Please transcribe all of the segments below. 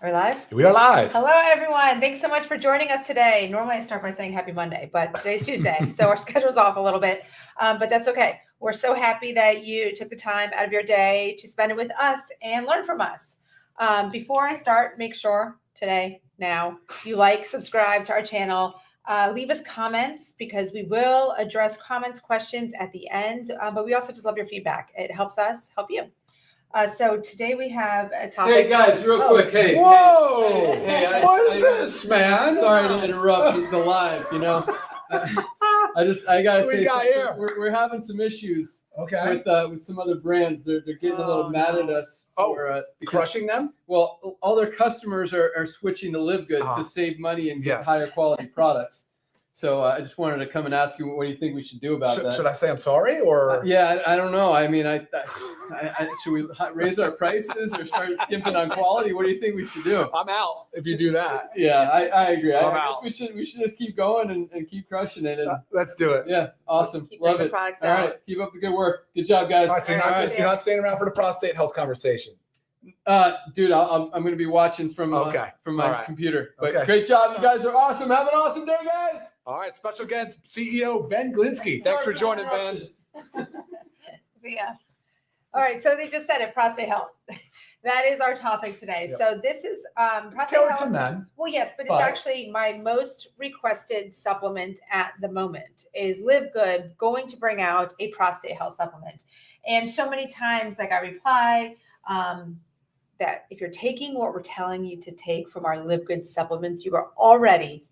We're live? We are live. Hello, everyone. Thanks so much for joining us today. Normally, I start by saying happy Monday, but today's Tuesday, so our schedule's off a little bit, but that's okay. We're so happy that you took the time out of your day to spend it with us and learn from us. Before I start, make sure now, you like, subscribe to our channel. Leave us comments because we will address comments, questions at the end, but we also just love your feedback. It helps us help you. So today we have a topic. Hey guys, real quick. Hey. Whoa! What is this, man? Sorry to interrupt the live. I gotta say, we're having some issues. Okay. With some other brands, they're getting a little mad at us for Crushing them? Well, all their customers are switching to Live Good to save money and get higher quality products. So I just wanted to come and ask you, what do you think we should do about that? Should I say I'm sorry or? Yeah, I don't know. I mean, should we raise our prices or start skimping on quality? What do you think we should do? I'm out if you do that. Yeah, I agree. I'm I out. guess we should just keep going and keep crushing it. And Let's do it. yeah, awesome. Keep Love bringing it. products All out. right, keep up the good work. Good job, guys. All right, so you're not staying around for the prostate health conversation. Dude, I'm going to be watching from my computer. But great job. You guys are awesome. Have an awesome day, guys. All right, special guest CEO Ben Glinsky. Thanks for joining, Ben. See ya. All right, so they just said it, prostate health. That is our topic today. Yep. So this is prostate Tailored health. to men. Well, yes, but it's actually my most requested supplement at the moment is Live Good going to bring out a prostate health supplement. And so many times, like I reply, that if you're taking what we're telling you to take from our Live Good supplements, you are already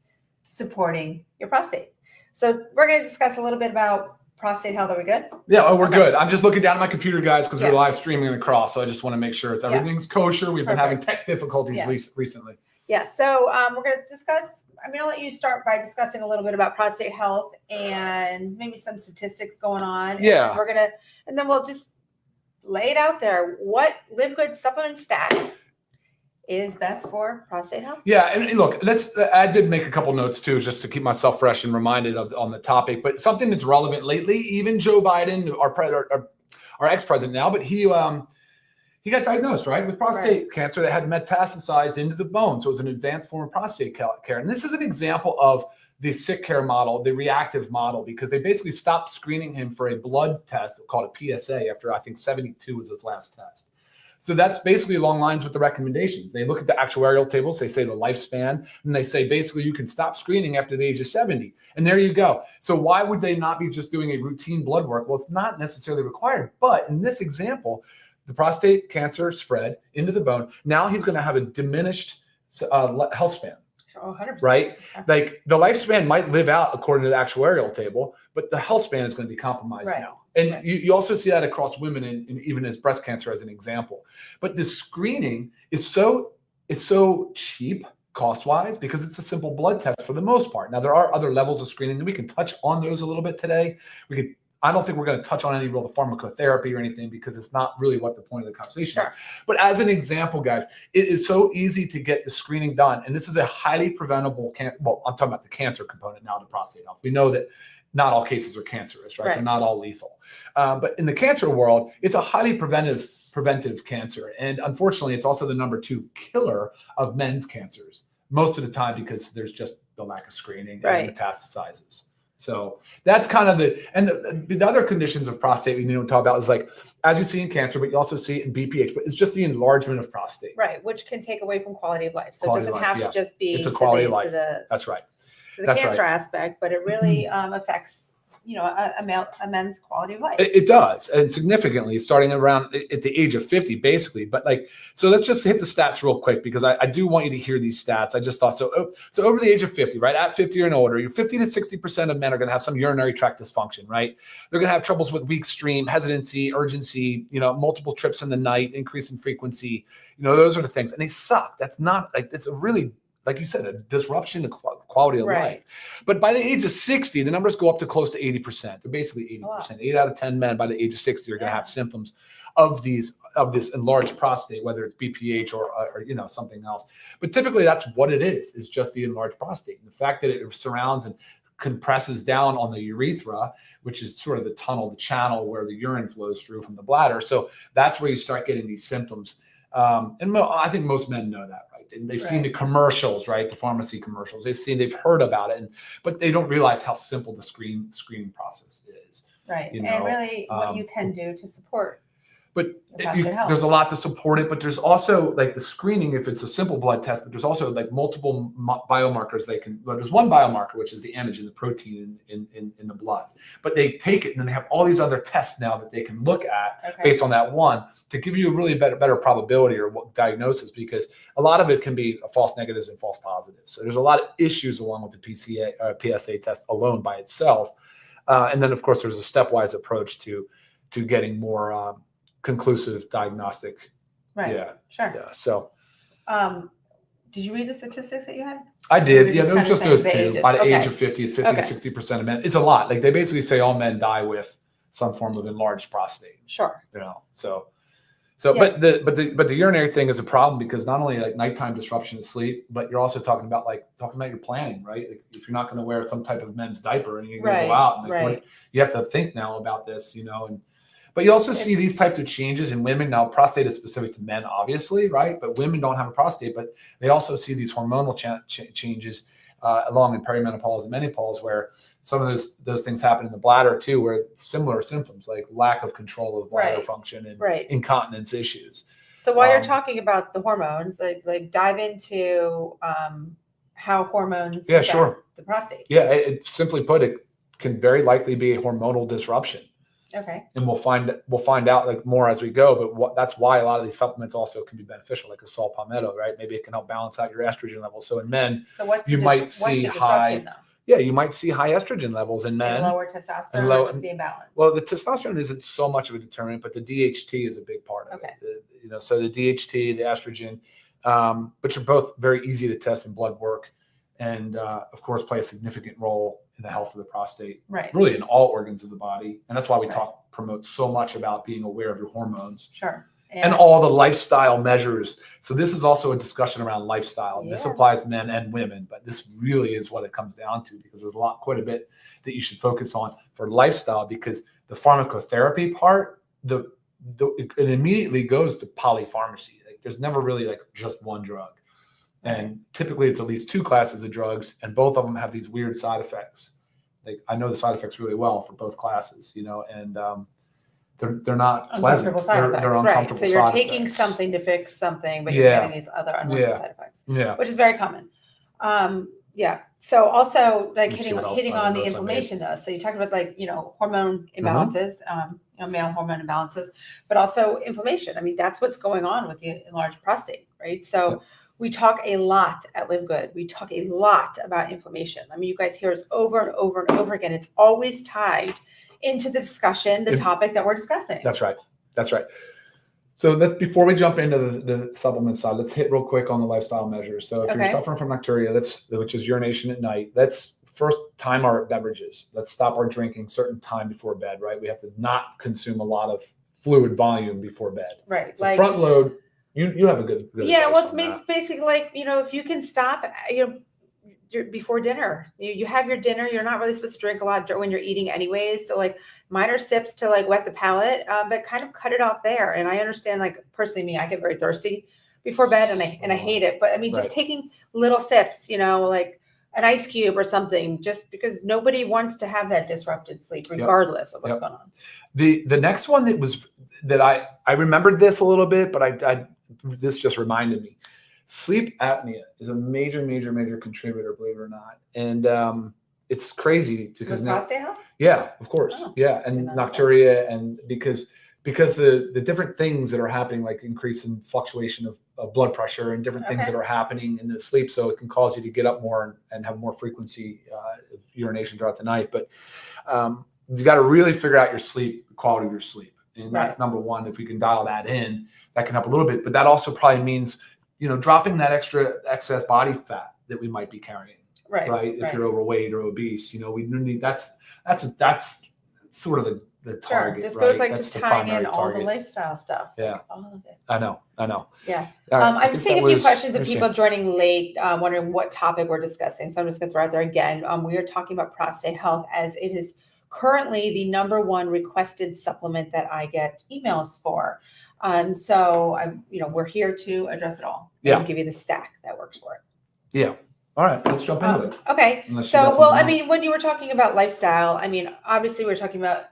supporting your prostate. So we're going to discuss a little bit about prostate health. Are we good? Yeah, we're good. I'm just looking down at my computer, guys, because we're live streaming across. So I just want to make sure everything's kosher. We've been having tech difficulties recently. Yeah. So we're going to discuss. I'm going to let you start by discussing a little bit about prostate health and maybe some statistics going on. Yeah. And then we'll just lay it out there. What Live Good supplement stack is best for prostate health? Yeah, and look, I did make a couple notes too, just to keep myself fresh and reminded on the topic. But something that's relevant lately, even Joe Biden, our ex-president now, but he got diagnosed with prostate cancer that had metastasized into the bone. So it was an advanced form of prostate care. And this is an example of the sick care model, the reactive model, because they basically stopped screening him for a blood test called a PSA after I think 72 was his last test. So that's basically along lines with the recommendations. They look at the actuarial tables, they say the lifespan, and they say basically you can stop screening after the age of 70. And there you go. So why would they not be just doing a routine blood work? Well, it's not necessarily required. But in this example, the prostate cancer spread into the bone. Now he's going to have a diminished health span. 100%. Right? Like the lifespan might live out according to the actuarial table, but the health span is going to be compromised now. And you also see that across women and even as breast cancer as an example. But the screening is so cheap cost-wise because it's a simple blood test for the most part. Now, there are other levels of screening, and we can touch on those a little bit today. I don't think we're going to touch on any real pharmacotherapy or anything because it's not really what the point of the conversation is. But as an example, guys, it is so easy to get the screening done. And this is a highly preventable I'm talking about the cancer component now to prostate health. We know that not all cases are cancerous, right? They're not all lethal. But in the cancer world, it's a highly preventive cancer. And unfortunately, it's also the number 2 killer of men's cancers most of the time because there's just the lack of screening and it metastasizes. So that's kind of the other conditions of prostate we need to talk about is like, as you see in cancer, but you also see it in BPH, but it's just the enlargement of prostate. Right, which can take away from quality of life. So it doesn't have to just be it's a quality of life. That's right. To the cancer aspect, but it really affects a men's quality of life. It does, and significantly, starting around at the age of 50, basically. But so let's just hit the stats real quick because I do want you to hear these stats. I just thought so. So over the age of 50, right, at 50 and older, 50 to 60% of men are going to have some urinary tract dysfunction, right? They're going to have troubles with weak stream, hesitancy, urgency, multiple trips in the night, increase in frequency. Those are the things, and they suck. That's not it's a really, like you said, a disruption to quality of life. But by the age of 60, the numbers go up to close to 80%. They're basically 80%. 8 out of 10 men by the age of 60 are going to have symptoms of this enlarged prostate, whether it's BPH or something else. But typically that's what it is just the enlarged prostate. And the fact that it surrounds and compresses down on the urethra, which is sort of the tunnel, the channel where the urine flows through from the bladder. So that's where you start getting these symptoms. And I think most men know that, right? and they've seen the commercials, right? The pharmacy commercials. They've heard about it, but they don't realize how simple the screening process is. Right. You And know, really what you can do to support. But prostate health. there's a lot to support it, but there's also like the screening if it's a simple blood test, but there's also like multiple biomarkers there's one biomarker, which is the antigen, the protein in the blood, but they take it and then they have all these other tests now that they can look at based on that one to give you a really better probability or diagnosis, because a lot of it can be false negatives and false positives. So there's a lot of issues along with the PSA test alone by itself. And then of course there's a stepwise approach to getting more, conclusive diagnostic. Right. Yeah. Sure. Yeah. So, did you read the statistics that you had? I did. Yeah. There was just those two. ages. By the age of 50, it's 50 Okay. to 60% of men. It's a lot. Like they basically say all men die with some form of enlarged prostate. Sure. You know, so, Yeah. but the urinary thing is a problem because not only like nighttime disruption of sleep, but you're also talking about your planning, right? Like if you're not going to wear some type of men's diaper and you're going to go out, and like, you have to think now about this, you know, but you also see these types of changes in women. Now, prostate is specific to men, obviously, right? But women don't have a prostate, but they also see these hormonal changes along in perimenopause and menopause, where some of those things happen in the bladder too, where similar symptoms like lack of control of bladder function and incontinence issues. So while you're talking about the hormones, like dive into how hormones affect the prostate. Yeah, it simply put, it can very likely be a hormonal disruption. Okay. And we'll find out like more as we go, but that's why a lot of these supplements also can be beneficial, like a saw palmetto, right? Maybe it can help balance out your estrogen levels. So in men, you might see high estrogen levels in men. And lower testosterone, or just the imbalance. Well, the testosterone isn't so much of a determinant, but the DHT is a big part of it. So the DHT, the estrogen, which are both very easy to test in blood work, and of course play a significant role in the health of the prostate, really in all organs of the body. And that's why we promote so much about being aware of your hormones. Sure. And all the lifestyle measures. So this is also a discussion around lifestyle. This applies to men and women, but this really is what it comes down to, because there's quite a bit that you should focus on for lifestyle, because the pharmacotherapy part, it immediately goes to polypharmacy. Like there's never really like just one drug. And typically it's at least two classes of drugs, and both of them have these weird side effects. Like I know the side effects really well for both classes, you know, and they're not pleasant. They're uncomfortable. So you're taking something to fix something, but you're getting these other unwanted side effects. Yeah. Which is very common. So also like hitting on the inflammation though. So you talked about like, you know, hormone imbalances, male hormone imbalances, but also inflammation. I mean, that's what's going on with the enlarged prostate, right? So we talk a lot at Live Good. We talk a lot about inflammation. I mean, you guys hear us over and over and over again. It's always tied into the discussion, the topic that we're discussing. That's right. So before we jump into the supplement side, let's hit real quick on the lifestyle measures. So if you're suffering from nocturia, which is urination at night, let's first time our beverages. Let's stop our drinking certain time before bed, right? We have to not consume a lot of fluid volume before bed. Right. So front load. You have a good well, it's basically like, you know, if you can stop, before dinner, you have your dinner, you're not really supposed to drink a lot when you're eating anyways. So like minor sips to like wet the palate, but kind of cut it off there. And I understand, like personally me, I get very thirsty before bed and I hate it. But I mean, just taking little sips, you know, like an ice cube or something, just because nobody wants to have that disrupted sleep regardless of what's going on. The next one that I remembered this a little bit, but this just reminded me. Sleep apnea is a major contributor, believe it or not. And it's crazy because now, prostate health? Yeah, of course. Oh, yeah. And nocturia, and because the different things that are happening, like increase in fluctuation of blood pressure and different things that are happening in the sleep. So it can cause you to get up more and have more frequency of urination throughout the night. But you got to really figure out your sleep, the quality of your sleep. And that's number one. If we can dial that in, that can help a little bit. But that also probably means, you know, dropping that excess body fat that we might be carrying, right? If you're overweight or obese, you know, we need that's sort of the target. This goes like just tying in all the lifestyle stuff. Yeah, like all of it. I know. Yeah. I'm seeing a few questions of people joining late, wondering what topic we're discussing. So I'm just going to throw out there again. We are talking about prostate health, as it is currently the #1 requested supplement that I get emails for. So we're here to address it all. Yeah. And give you the stack that works for it. Yeah. All right, let's jump into it. Okay. Unless you So, got well, something I else. mean, when you were talking about lifestyle, I mean, obviously we're talking about,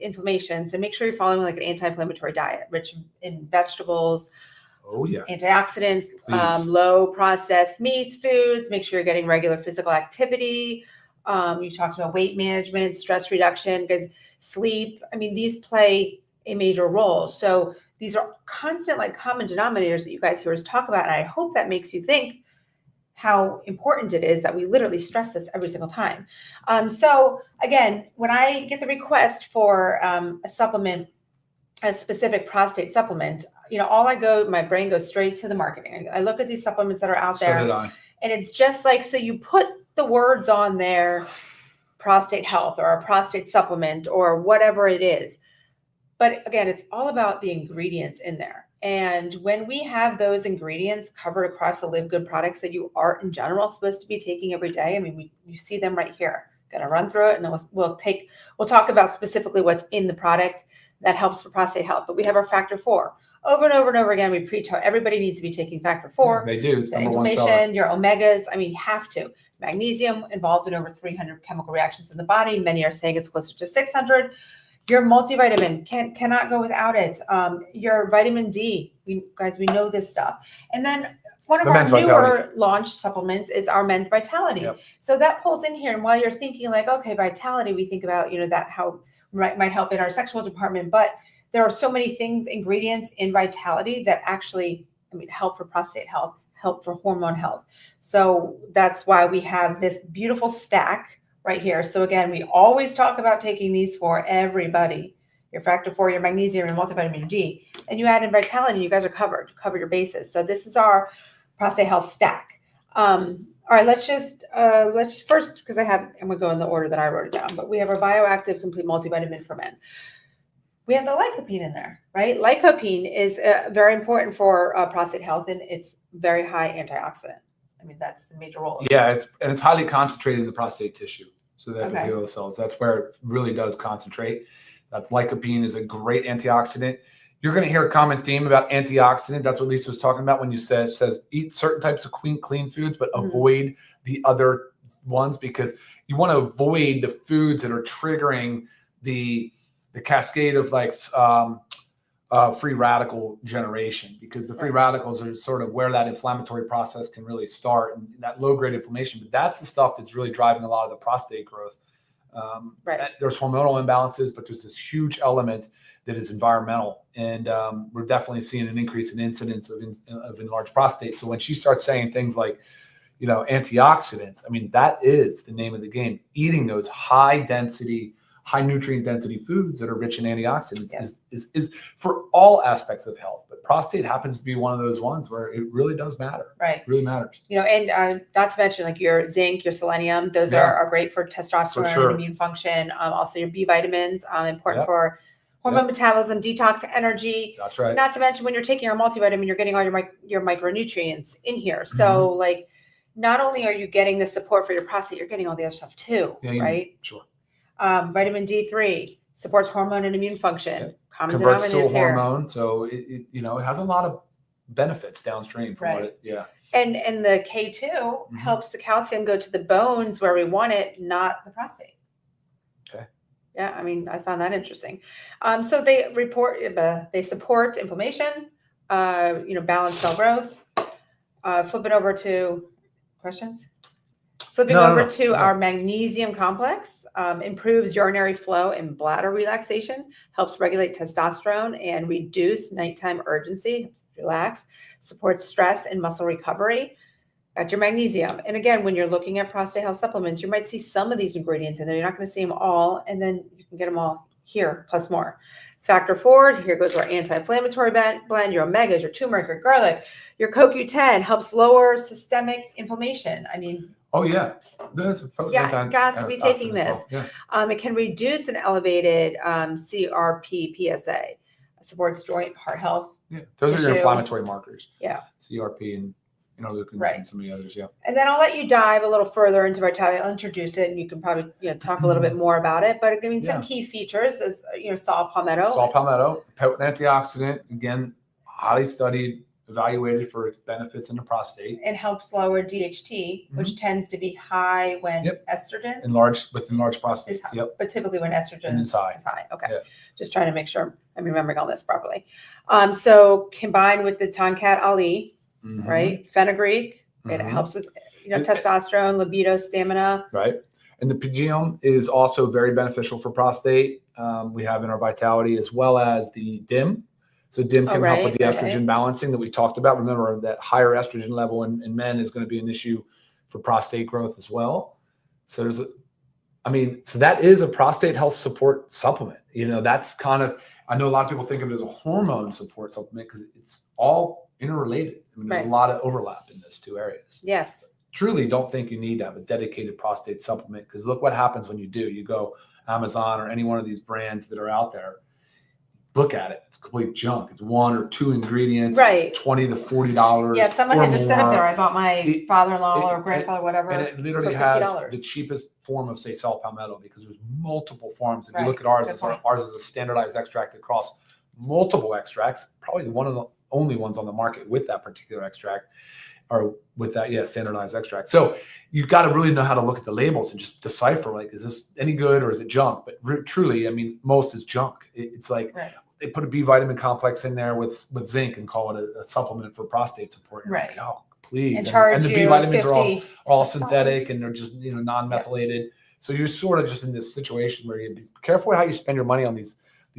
inflammation. So make sure you're following like an anti-inflammatory diet, rich in vegetables, Oh yeah. antioxidants, Please. low processed meats, foods. Make sure you're getting regular physical activity. You talked about weight management, stress reduction, because sleep. I mean, these play a major role. So these are constant, like common denominators that you guys hear us talk about. And I hope that makes you think how important it is that we literally stress this every single time. So again, when I get the request for a supplement, a specific prostate supplement, my brain goes straight to the marketing. I look at these supplements that are out there, So did I. and it's just like, so you put the words on there, prostate health or a prostate supplement or whatever it is. But again, it's all about the ingredients in there. And when we have those ingredients covered across the Live Good products that you are in general supposed to be taking every day, I mean, you see them right here. Gonna run through it, and then we'll talk about specifically what's in the product that helps for prostate health. But we have our factor 4. Over and over and over again, we preach how everybody needs to be taking factor 4. Yeah, they do. It's the number one seller. inflammation, your omegas. I mean, you have to. Magnesium involved in over 300 chemical reactions in the body. Many are saying it's closer to 600. Your multivitamin cannot go without it. Your vitamin D, we know this stuff. And then one of our newer launch supplements is our Men's Vitality. Yep. So that pulls in here. And while you're thinking like, okay, Vitality, we think about, that how might help in our sexual department, but there are so many things, ingredients in Vitality that actually, help for prostate health, help for hormone health. So that's why we have this beautiful stack right here. So again, we always talk about taking these for everybody. Your factor 4, your magnesium, your multivitamin D, and you add in Vitality, you guys are covered your bases. So this is our prostate health stack. All right, let's first, because I'm gonna go in the order that I wrote it down, but we have our Bioactive Complete Multivitamin for Men. We have the lycopene in there, right? Lycopene is very important for prostate health, and it's very high antioxidant. I mean, that's the major role. Yeah, it's highly concentrated in the prostate tissue. So the epithelial cells, that's where it really does concentrate. That's lycopene is a great antioxidant. You're going to hear a common theme about antioxidant. That's what Lisa was talking about when you says eat certain types of clean foods, but avoid the other ones, because you want to avoid the foods that are triggering the cascade of like free radical generation, because the free radicals are sort of where that inflammatory process can really start, and that low grade inflammation. But that's the stuff that's really driving a lot of the prostate growth. There's hormonal imbalances, but there's this huge element that is environmental, and we're definitely seeing an increase in incidence of enlarged prostate. So when she starts saying things like, antioxidants, I mean, that is the name of the game. Eating those high nutrient density foods that are rich in antioxidants is for all aspects of health, but prostate happens to be one of those ones where it really does matter. Right. It really matters. And not to mention like your zinc, your selenium, those are great for testosterone and immune function. Also your B vitamins, important for hormone metabolism, detox, energy. That's right. Not to mention when you're taking your multivitamin, you're getting all your micronutrients in here. So like, not only are you getting the support for your prostate, you're getting all the other stuff too, right? Sure. Vitamin D3 supports hormone and immune function. Converts to a hormone, so it has a lot of benefits downstream from what it. And the K2 helps the calcium go to the bones where we want it, not the prostate. Okay. Yeah, I mean, I found that interesting. So they support inflammation, balanced cell growth. Flip it over to questions. Flipping over to our magnesium complex, improves urinary flow and bladder relaxation, helps regulate testosterone and reduce nighttime urgency, helps relax, supports stress and muscle recovery. Got your magnesium. And again, when you're looking at prostate health supplements, you might see some of these ingredients in there. You're not going to see them all, and then you can get them all here, plus more. Factor 4, here goes our anti-inflammatory blend, your omegas, your turmeric, your garlic, your CoQ10 helps lower systemic inflammation. I mean, that's got to be taking this. It can reduce an elevated CRP PSA. It supports joint, heart health. Those are your inflammatory markers. Yeah. CRP and interleukins Right. and some of the others. Yeah. And then I'll let you dive a little further into Vitality. I'll introduce it, and you can probably talk a little bit more about it. But I mean, some key features is saw palmetto. Saw palmetto, potent antioxidant, again, highly studied, evaluated for its benefits in the prostate. It helps lower DHT, which tends to be high when estrogen With enlarged prostates. Yep. But typically when estrogen is high. Okay. Yeah. Just trying to make sure I'm remembering all this properly. So combined with the Tonkat Ali, right? Fenugreek, it helps with testosterone, libido, stamina. Right. And the pygeum is also very beneficial for prostate. We have in our Vitality, as well as the DIM. So DIM can help with the estrogen balancing that we talked about. Remember that higher estrogen level in men is going to be an issue for prostate growth as well. So so that is a prostate health support supplement. That's kind of, I know a lot of people think of it as a hormone support supplement because it's all interrelated. I mean, there's a lot of overlap in those two areas. Yes. Truly don't think you need to have a dedicated prostate supplement, because look what happens when you do. You go Amazon or any one of these brands that are out there, look at it. It's complete junk. It's one or two ingredients. Right. It's $20 to $40. Yeah, someone had just said up there, I bought my father-in-law or grandfather, whatever. And it literally has the cheapest form of, say, saw palmetto, because there's multiple forms. If you look at ours, ours is a standardized extract across multiple extracts, probably one of the only ones on the market with that particular extract, or with that, standardized extract. So you've got to really know how to look at the labels and just decipher, like, is this any good or is it junk? But truly, I mean, most is junk. It's like they put a B vitamin complex in there with zinc and call it a supplement for prostate support. You're like, oh, please. And the B vitamins are all synthetic, and they're just non-methylated. So you're sort of just in this situation where you be careful how you spend your money on these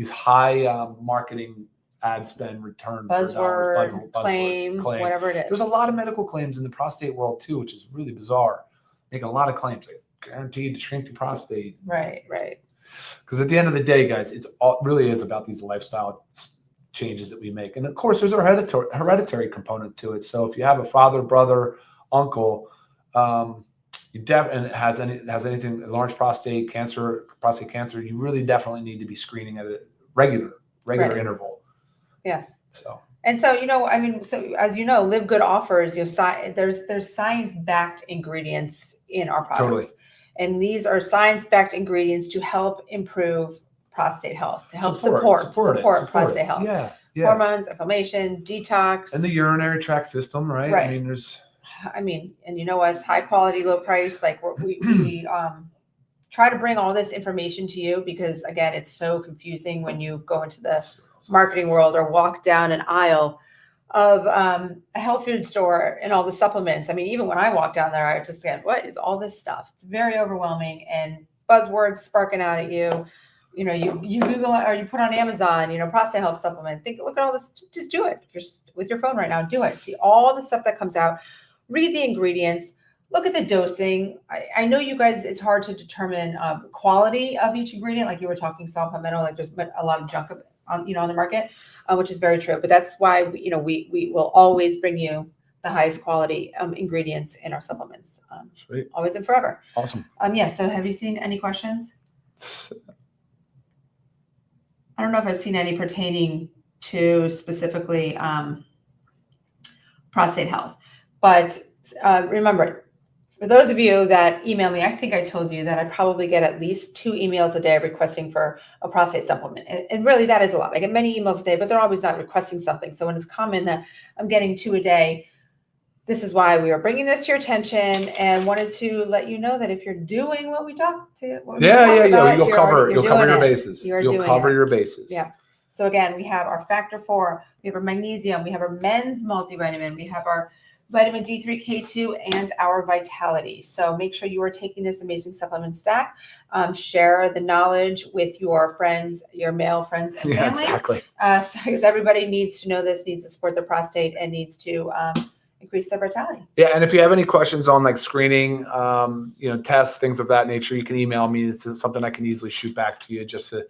high marketing ad spend return buzzword, claim, whatever it is. There's a lot of medical claims in the prostate world too, which is really bizarre. Making a lot of claims, like guaranteed to shrink your prostate. Right. Because at the end of the day, guys, it really is about these lifestyle changes that we make. And of course, there's a hereditary component to it. So if you have a father, brother, uncle, and it has anything, large prostate cancer, you really definitely need to be screening at a regular interval. Yes. So. And so, so as you know, Live Good offers, there's science-backed ingredients in our products. Totally. And these are science-backed ingredients to help improve prostate health, to help support prostate health. Yeah. Hormones, inflammation, detox. And the urinary tract system, right? Right. And you know us, high quality, low price, like we try to bring all this information to you, because again, it's so confusing when you go into the marketing world or walk down an aisle of a health food store and all the supplements. I mean, even when I walk down there, I just get, what is all this stuff? It's very overwhelming, and buzzwords sparking out at you. You Google it, or you put on Amazon, prostate health supplement. Look at all this. Just do it. Just with your phone right now, do it. See all the stuff that comes out. Read the ingredients. Look at the dosing. I know you guys, it's hard to determine quality of each ingredient. Like you were talking saw palmetto, like there's a lot of junk on the market, which is very true. But that's why we will always bring you the highest quality ingredients in our supplements. Sweet. Always and forever. Awesome. So have you seen any questions? I don't know if I've seen any pertaining to specifically prostate health, but remember, for those of you that email me, I think I told you that I probably get at least 2 emails a day requesting for a prostate supplement. And really that is a lot. I get many emails a day, but they're always not requesting something. So when it's common that I'm getting 2 a day, this is why we are bringing this to your attention, and wanted to let you know that if you're doing what we talked to, you'll cover your bases. You'll cover your bases. Yeah. So again, we have our Factor 4, we have our magnesium, we have our men's multivitamin, we have our vitamin D3, K2, and our Vitality. So make sure you are taking this amazing supplement stack. Share the knowledge with your friends, your male friends and family. Yeah, exactly. Because everybody needs to know this, needs to support their prostate, and needs to increase their vitality. Yeah, and if you have any questions on like screening, tests, things of that nature, you can email me. This is something I can easily shoot back to you, just to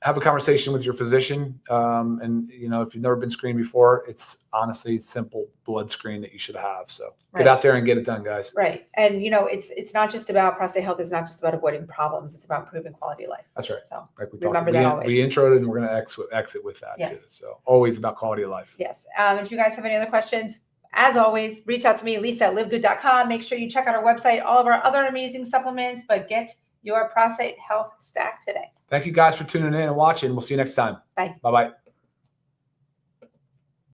have a conversation with your physician. And if you've never been screened before, it's honestly simple blood screen that you should have. So get out there and get it done, guys. Right. And it's not just about prostate health. It's not just about avoiding problems. It's about improving quality of life. That's right. So like we remember that always. We introed it, and we're going to exit with that too. So always about quality of life. Yes. If you guys have any other questions, As always, reach out to me, Lisa at livegood.com. Make sure you check out our website, all of our other amazing supplements, but get your prostate health stack today. Thank you guys for tuning in and watching. We'll see you next time. Bye. Bye-bye.